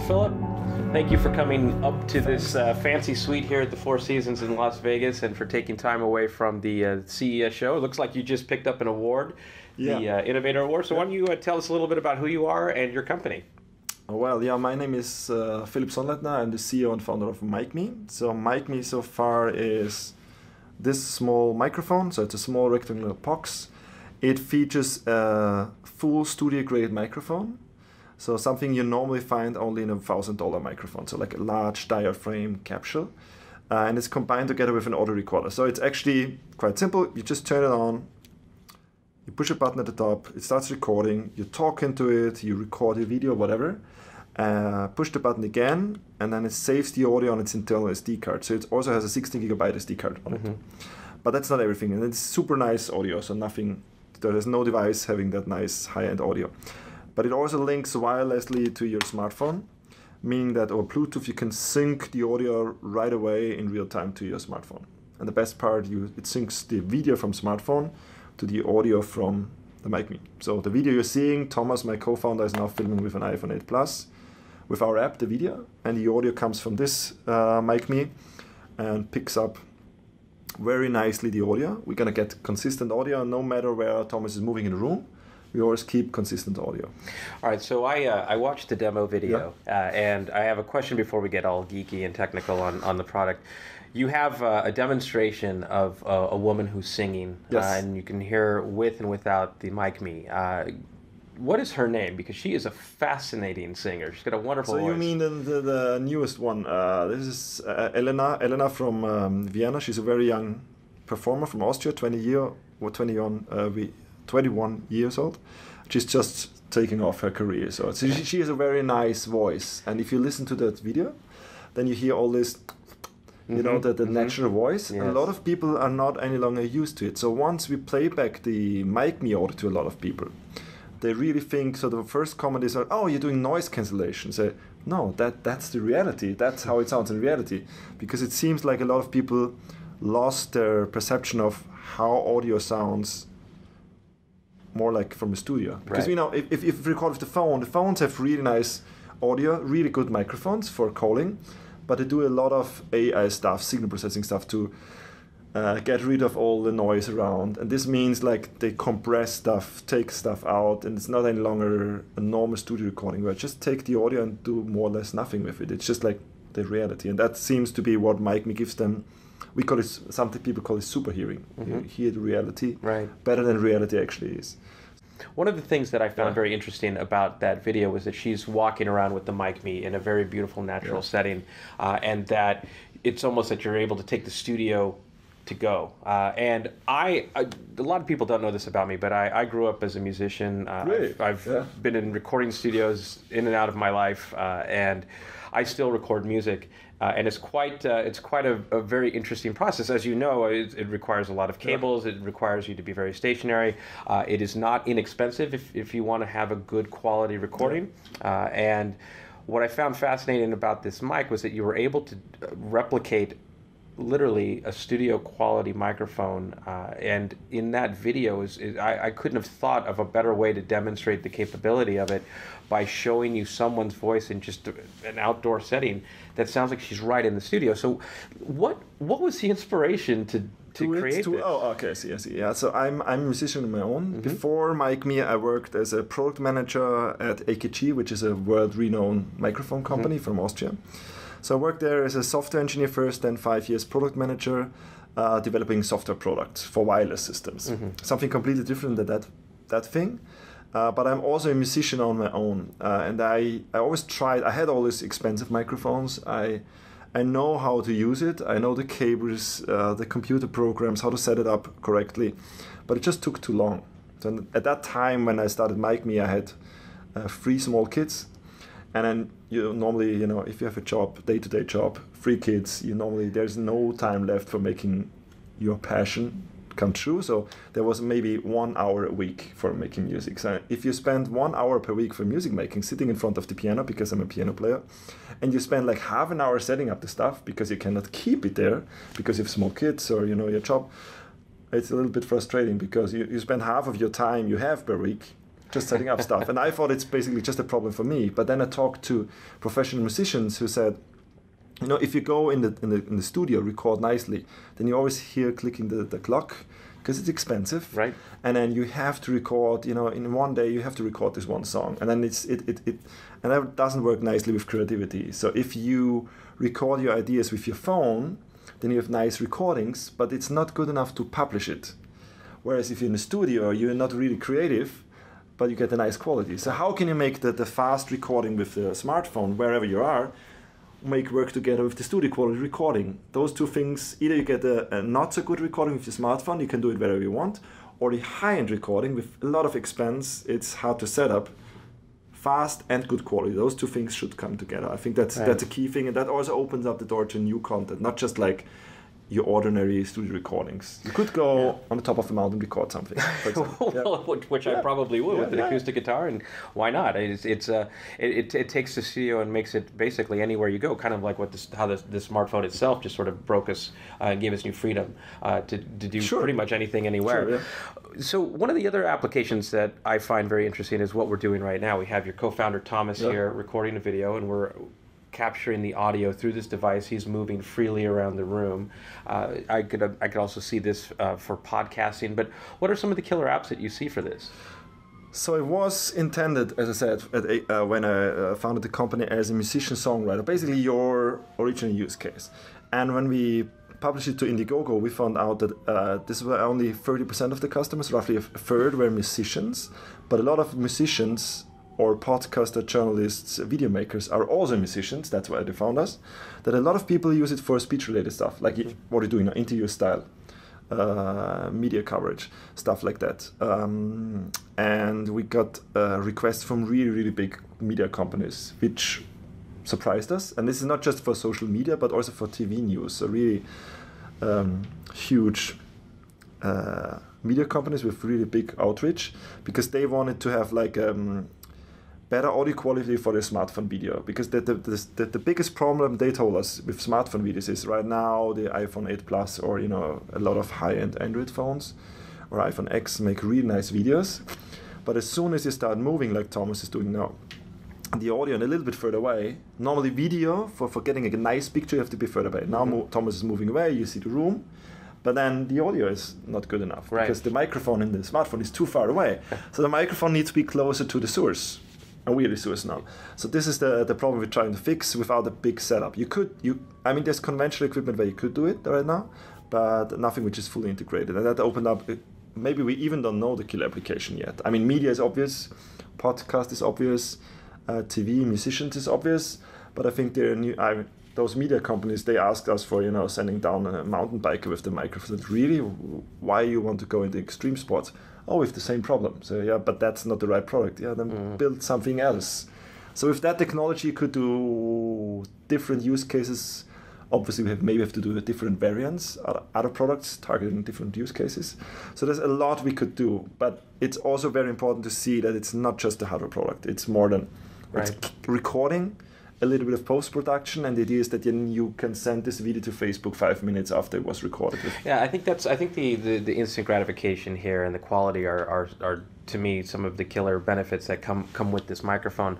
Philip. Thank you for coming up to this fancy suite here at the Four Seasons in Las Vegas and for taking time away from the CES show. It looks like you just picked up an award, the Innovator Award. So why don't you tell us a little bit about who you are and your company? Well, my name is Philipp Sonnleitner. I'm the CEO and founder of Mikme. So Mikme so far is this small microphone. So it's a small rectangular box. It features a full studio-grade microphone. So something you normally find only in a $1,000 microphone. So like a large diaphragm capsule. And it's combined together with an audio recorder. So it's actually quite simple. You just turn it on. You push a button at the top. It starts recording. You talk into it. You record your video, whatever. Push the button again. And then it saves the audio on its internal SD card. So it also has a 16 gigabyte SD card on it. But that's not everything. And it's super nice audio. So there is no device having that nice high-end audio. But it also links wirelessly to your smartphone, meaning that over Bluetooth you can sync the audio right away in real time to your smartphone. And the best part, it syncs the video from smartphone to the audio from the Mikme. So the video you're seeing, Thomas, my co-founder, is now filming with an iPhone 8 Plus with our app, the video, and the audio comes from this Mikme and picks up very nicely the audio. We're gonna get consistent audio no matter where Thomas is moving in the room. We always keep consistent audio. All right, so I watched the demo video, and I have a question before we get all geeky and technical on the product. You have a demonstration of a woman who's singing, and you can hear with and without the Mikme. What is her name? Because she is a fascinating singer. She's got a wonderful voice. So you mean the newest one? This is Elena from Vienna. She's a very young performer from Austria, 21 years old. She's just taking off her career. So she has a very nice voice. And if you listen to that video, then you hear all this, you know, the natural voice. Yes. And a lot of people are not any longer used to it. So once we play back the Mikme audio to a lot of people, they really think, so the first comment is, oh, you're doing noise cancellation. So no, that's the reality. That's how it sounds in reality. Because it seems like a lot of people lost their perception of how audio sounds more like from a studio. Because you know, if you record with the phones have really nice audio, really good microphones for calling, but they do a lot of AI stuff, signal processing stuff to get rid of all the noise around. And this means like they compress stuff, take stuff out, and it's not any longer a normal studio recording where just take the audio and do more or less nothing with it. It's just like the reality. And that seems to be what Mikme gives them. We call it, some people call it super hearing. You hear the reality better than reality actually is. One of the things that I found very interesting about that video was that she's walking around with the Mikme in a very beautiful natural setting, and that it's almost that you're able to take the studio to go. And a lot of people don't know this about me, but I grew up as a musician. I've been in recording studios in and out of my life, and I still record music. And it's quite a very interesting process. As you know, it requires a lot of cables. It requires you to be very stationary. It is not inexpensive if you want to have a good quality recording. And what I found fascinating about this mic was that you were able to replicate literally a studio quality microphone, and in that video I couldn't have thought of a better way to demonstrate the capability of it by showing you someone's voice in just an outdoor setting that sounds like she's right in the studio. So what was the inspiration to create this? Oh, okay, I see. Yeah, so I'm a musician on my own. Before Mikme, I worked as a product manager at AKG, which is a world-renowned microphone company from Austria. So I worked there as a software engineer first, then 5 years product manager, developing software products for wireless systems. Something completely different than that thing. But I'm also a musician on my own. And I always tried, I had all these expensive microphones. I know how to use it. I know the cables, the computer programs, how to set it up correctly. But it just took too long. So at that time when I started Mikme, I had 3 small kids. And then normally, if you have a job, day-to-day job, 3 kids, there's no time left for making your passion come true. So there was maybe 1 hour a week for making music. So if you spend 1 hour per week for music making, sitting in front of the piano, because I'm a piano player, and you spend like half an hour setting up the stuff because you cannot keep it there because you have small kids or your job, it's a little bit frustrating because you spend half of your time you have per week just setting up stuff. And I thought it's basically just a problem for me. But then I talked to professional musicians who said, if you go in the studio, record nicely, then you always hear clicking the clock, because it's expensive, right? And then you have to record, in one day you have to record this one song, and then and that doesn't work nicely with creativity. So if you record your ideas with your phone, then you have nice recordings, but it's not good enough to publish it. Whereas if you're in the studio, you're not really creative, but you get a nice quality. So how can you make the fast recording with the smartphone, wherever you are, make work together with the studio quality recording? Those two things, either you get a not so good recording with your smartphone, you can do it wherever you want, or the high-end recording with a lot of expense, it's hard to set up, fast and good quality. Those two things should come together. I think that's a key thing, and that also opens up the door to new content, not just like your ordinary studio recordings. You could go on the top of the mountain and record something, for example. Well, which I probably would with an acoustic guitar, and why not? It takes the studio and makes it basically anywhere you go, kind of like how the smartphone itself just sort of broke us and gave us new freedom to do pretty much anything anywhere. So one of the other applications that I find very interesting is what we're doing right now. We have your co-founder Thomas here recording a video, and we're capturing the audio through this device. He's moving freely around the room. I could also see this for podcasting, but what are some of the killer apps that you see for this? So it was intended, as I said, when I founded the company, as a musician-songwriter, basically your original use case. And when we published it to Indiegogo, we found out that this were only 30% of the customers, roughly a third were musicians, but a lot of musicians or podcaster, journalists, video makers are also musicians. That's why they found us. That a lot of people use it for speech-related stuff, like what you're doing now, interview style, media coverage, stuff like that. And we got requests from really, really big media companies, which surprised us. And this is not just for social media, but also for TV news. So really huge media companies with really big outreach, because they wanted to have like better audio quality for their smartphone video, because the biggest problem they told us with smartphone videos is right now the iPhone 8 Plus or a lot of high-end Android phones or iPhone X make really nice videos, but as soon as you start moving like Thomas is doing now, the audio and a little bit further away, normally video for getting a nice picture you have to be further away. Now Thomas is moving away, you see the room, but then the audio is not good enough because the microphone in the smartphone is too far away. So the microphone needs to be closer to the source. And we're the source now. So this is the problem we're trying to fix without a big setup. There's conventional equipment where you could do it right now, but nothing which is fully integrated. And that opened up, maybe we even don't know the killer application yet. I mean, media is obvious, podcast is obvious, TV, musicians is obvious, but I think those media companies, they asked us for, sending down a mountain biker with the microphone. Really? Why you want to go into extreme sports? Oh, we have the same problem. So but that's not the right product. Then build something else. So with that technology, you could do different use cases. Obviously, we maybe have to do the different variants, other products targeting different use cases. So there's a lot we could do, but it's also very important to see that it's not just a hardware product. It's more than it's recording, a little bit of post-production, and the idea is that you can send this video to Facebook 5 minutes after it was recorded. Yeah, I think the instant gratification here and the quality are to me some of the killer benefits that come with this microphone.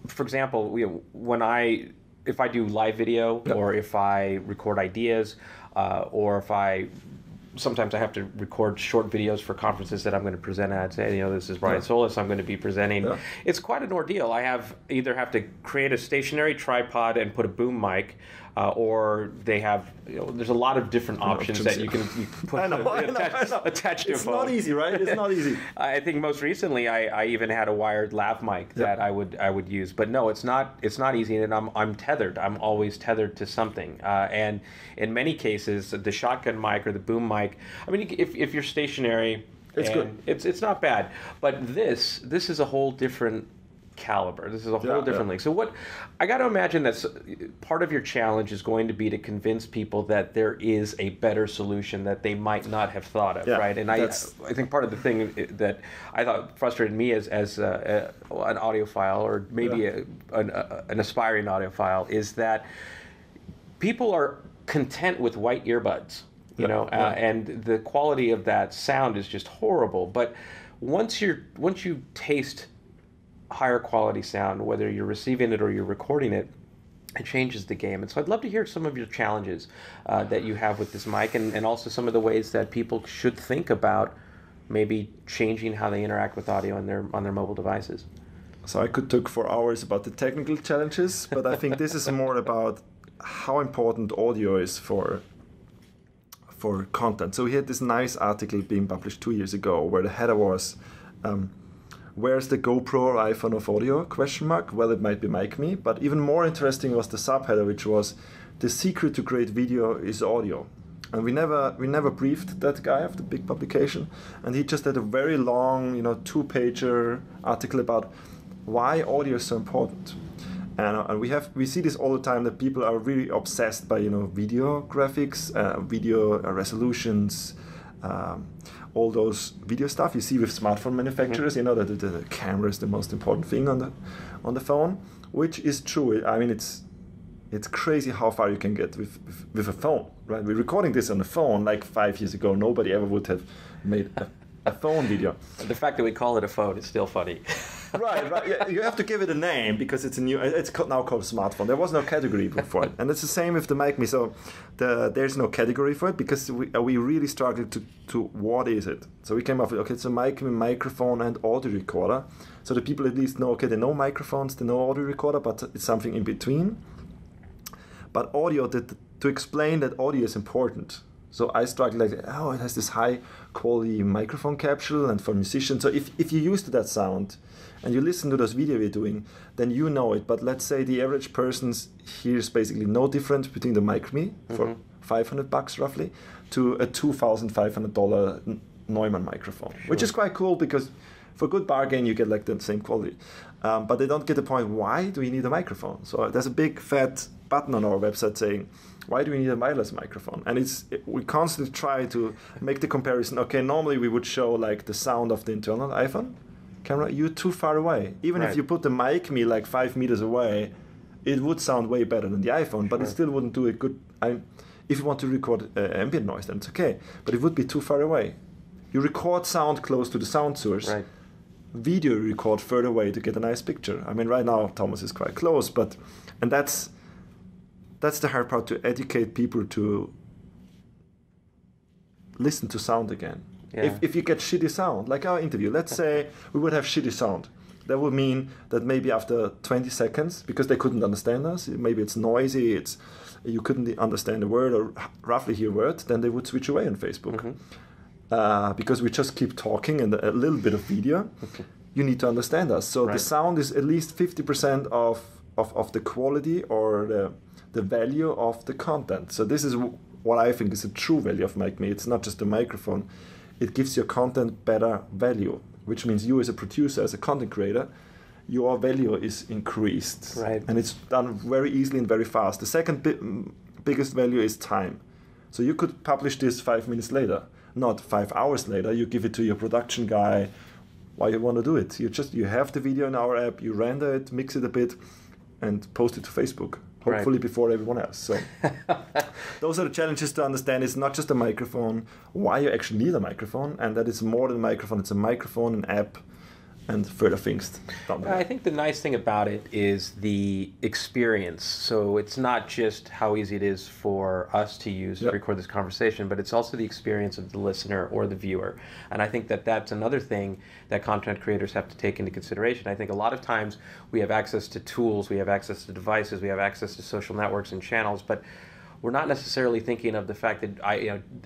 For example, if I do live video or if I record ideas or sometimes I have to record short videos for conferences that I'm going to present at. Say, this is Brian Solis, I'm going to be presenting. Yeah. It's quite an ordeal. I either have to create a stationary tripod and put a boom mic, or they have, there's a lot of different options that you can put attached to a phone. It's not easy, right? It's not easy. I think most recently I even had a wired lav mic that I would use, but no, it's not easy, and I'm tethered. I'm always tethered to something, and in many cases the shotgun mic or the boom mic. I mean, if you're stationary, it's good. It's not bad, but this is a whole different caliber. This is a whole different league. So what I got to imagine that part of your challenge is going to be to convince people that there is a better solution that they might not have thought of, right? And I think part of the thing that I thought frustrated me as an audiophile or maybe an aspiring audiophile is that people are content with white earbuds. And the quality of that sound is just horrible. But once you taste higher quality sound, whether you're receiving it or you're recording it, it changes the game. And so I'd love to hear some of your challenges that you have with this mic, and also some of the ways that people should think about maybe changing how they interact with audio on their mobile devices. So I could talk for hours about the technical challenges, but I think this is more about how important audio is for content. So we had this nice article being published 2 years ago where the header was, where's the GoPro or iPhone of audio? ? Well, it might be Mikme, but even more interesting was the subheader, which was, the secret to great video is audio. And we never briefed that guy of the big publication, and he just had a very long, 2-pager article about why audio is so important. And we see this all the time, that people are really obsessed by video graphics, video resolutions, all those video stuff you see with smartphone manufacturers. That the camera is the most important thing on the phone, which is true. I mean, it's crazy how far you can get with a phone, right? We're recording this on the phone. Like 5 years ago, nobody ever would have made a phone video. The fact that we call it a phone is still funny. Right. Yeah, you have to give it a name because it's now called a smartphone. There was no category for it, and it's the same with the Mikme. So there's no category for it because we really struggled to what is it. So we came up with, okay, it's a Mikme microphone and audio recorder. So the people at least know, okay, they know microphones, they know audio recorder, but it's something in between. But audio, to explain that audio is important. So I struggled it has this high quality microphone capsule, and for musicians. So if you're used to that sound and you listen to those videos we're doing, then you know it. But let's say the average person hears basically no difference between the Mikme for $500 roughly to a $2,500 Neumann microphone, which is quite cool because for good bargain you get like the same quality. But they don't get the point, why do we need a microphone? So there's a big fat button on our website saying, why do we need a wireless microphone? And we constantly try to make the comparison. Okay, normally we would show like the sound of the internal iPhone camera. You're too far away. Even if you put the Mikme like 5 meters away, it would sound way better than the iPhone, but it still wouldn't do it good. If you want to record ambient noise, then it's okay, but it would be too far away. You record sound close to the sound source. Right. Video you record further away to get a nice picture. I mean, right now Thomas is quite close, and that's the hard part, to educate people to listen to sound again. Yeah. If you get shitty sound, like our interview, let's say we would have shitty sound. That would mean that maybe after 20 seconds, because they couldn't understand us, maybe it's noisy, you couldn't understand a word or roughly hear a word, then they would switch away on Facebook. Because we just keep talking and a little bit of video, you need to understand us. So the sound is at least 50% of the quality or the value of the content. So this is what I think is a true value of Mikme. It's not just a microphone. It gives your content better value, which means you as a producer, as a content creator, your value is increased. Right. And it's done very easily and very fast. The second biggest value is time. So you could publish this 5 minutes later, not 5 hours later. You give it to your production guy. Why you want to do it? You have the video in our app, you render it, mix it a bit, and post it to Facebook. Hopefully before everyone else. So those are the challenges to understand. It's not just a microphone, why you actually need a microphone, and that it's more than a microphone. It's a microphone, an app, and further things. I think the nice thing about it is the experience. So it's not just how easy it is for us to use to record this conversation, but it's also the experience of the listener or the viewer. And I think that that's another thing that content creators have to take into consideration. I think a lot of times we have access to tools, we have access to devices, we have access to social networks and channels, but we're not necessarily thinking of the fact that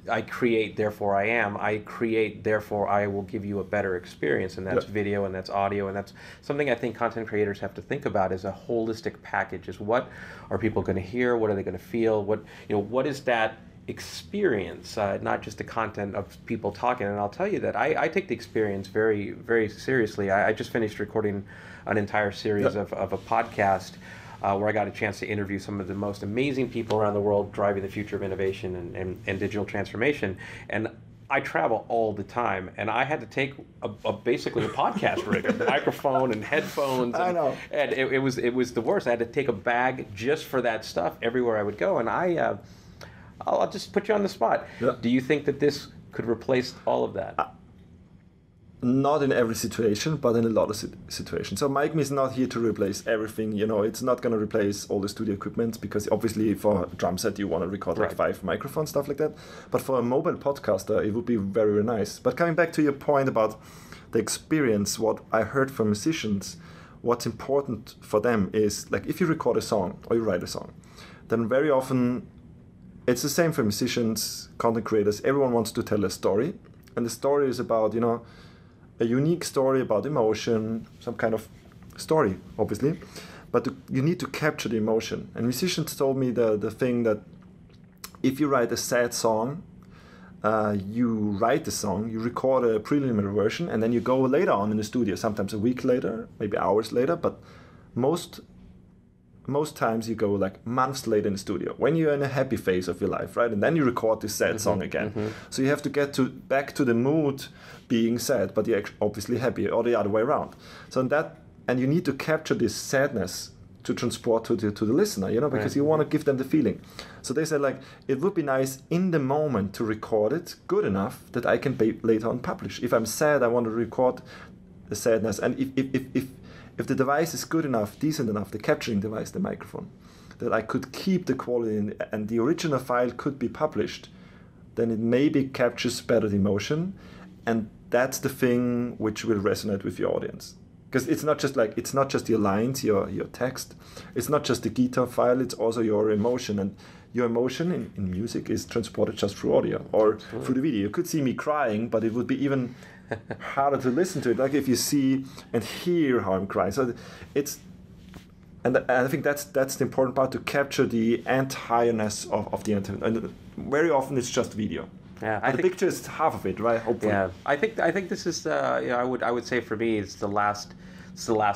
I create, therefore I am. I create, therefore I will give you a better experience, and that's video, and that's audio, and that's something I think content creators have to think about as a holistic package. Is what are people going to hear? What are they going to feel? What is that experience? Not just the content of people talking. And I'll tell you that I take the experience very, very seriously. I just finished recording an entire series of a podcast. Where I got a chance to interview some of the most amazing people around the world driving the future of innovation and digital transformation. And I travel all the time, and I had to take basically a podcast rig, a microphone and headphones. I know. And it was the worst. I had to take a bag just for that stuff everywhere I would go. And I'll just put you on the spot. Yeah. Do you think that this could replace all of that? not in every situation, but in a lot of situations. So Mikme is not here to replace everything. You know, it's not going to replace all the studio equipment, because obviously for a drum set you want to record like 5 microphones, stuff like that. But for a mobile podcaster, it would be very, very nice. But coming back to your point about the experience, what I heard from musicians, what's important for them is, like, if you record a song or you write a song, then very often it's the same for musicians, content creators. Everyone wants to tell a story, and the story is about, you know, a unique story about emotion, some kind of story, obviously. But you need to capture the emotion. And musicians told me the thing that if you write a sad song, you write the song, you record a preliminary version, and then you go later on in the studio, sometimes a week later, maybe hours later, but most times you go like months later in the studio, when you're in a happy phase of your life, right? And then you record this sad song again. So you have to get back to the mood being sad, but you're obviously happy, or the other way around. So and you need to capture this sadness to transport to the listener, you know, because you want to give them the feeling. So they said, like, it would be nice in the moment to record it good enough that I can later on publish. If I'm sad, I want to record the sadness. And if the device is good enough, decent enough, the capturing device, the microphone, that I could keep the quality and the original file could be published, then it maybe captures better the emotion. And that's the thing which will resonate with your audience. Because it's not just your lines, your text. It's not just the guitar file, it's also your emotion. And your emotion in music is transported just through audio or through the video. You could see me crying, but it would be even harder to listen to it. Like if you see and hear how I'm crying. So and I think that's the important part, to capture the entireness of the entertainment. And very often it's just video. Yeah, the picture is half of it, right? Hopefully. Yeah, I think this is I would say for me it's the last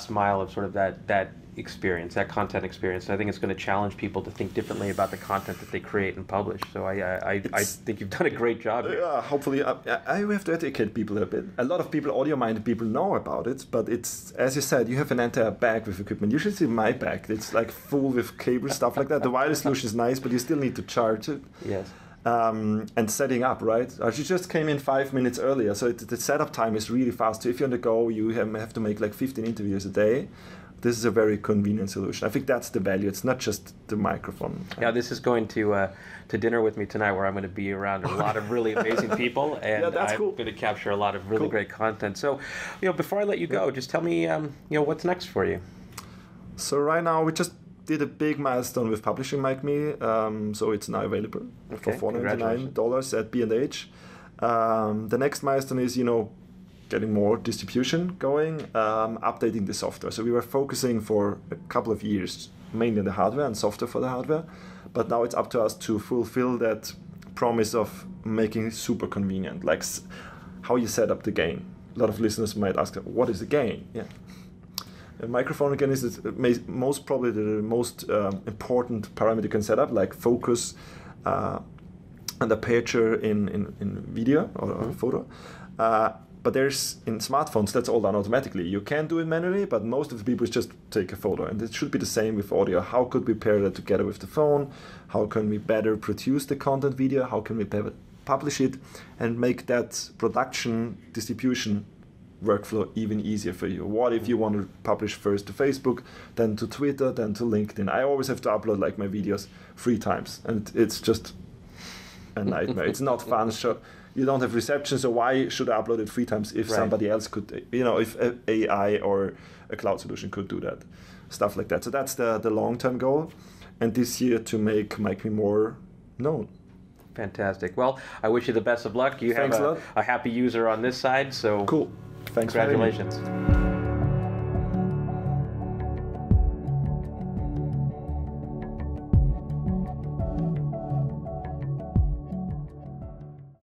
mile of sort of that experience, that content experience. I think it's going to challenge people to think differently about the content that they create and publish. So I think you've done a great job here. Yeah, hopefully. I have to educate people a bit. A lot of people, audio-minded people, know about it, but it's, as you said, you have an entire bag with equipment. You should see my bag. It's like full with cable, stuff like that. The wireless solution is nice, but you still need to charge it. Yes. And setting up, right? She just came in 5 minutes earlier, so the setup time is really fast. So if you're on the go, you have to make like 15 interviews a day. This is a very convenient solution. I think that's the value. It's not just the microphone. Yeah, this is going to dinner with me tonight, where I'm going to be around a lot of really amazing people, and I'm going to capture a lot of really great content. So, before I let you go, just tell me, what's next for you? So right now we just did a big milestone with publishing Mikme, so it's now available for $499 at B&H. The next milestone is, getting more distribution going, updating the software. So we were focusing for a couple of years mainly on the hardware and software for the hardware, but now it's up to us to fulfill that promise of making it super convenient, like how you set up the gain. A lot of listeners might ask, what is the gain? Yeah. A microphone again is most probably the most important parameter you can set up, like focus and aperture in video or photo. But there's in smartphones, that's all done automatically. You can do it manually, but most of the people just take a photo. And it should be the same with audio. How could we pair that together with the phone? How can we better produce the content video? How can we better publish it and make that production distribution workflow even easier for you? What if you want to publish first to Facebook, then to Twitter, then to LinkedIn? I always have to upload like my videos 3 times, and it's just a nightmare. It's not fun. You don't have reception, so why should I upload it 3 times if somebody else could, if AI or a cloud solution could do that, stuff like that. So that's the long-term goal, and this year to make Mikme more known. Fantastic. Well, I wish you the best of luck. You have a happy user on this side, so cool. Thanks. Congratulations.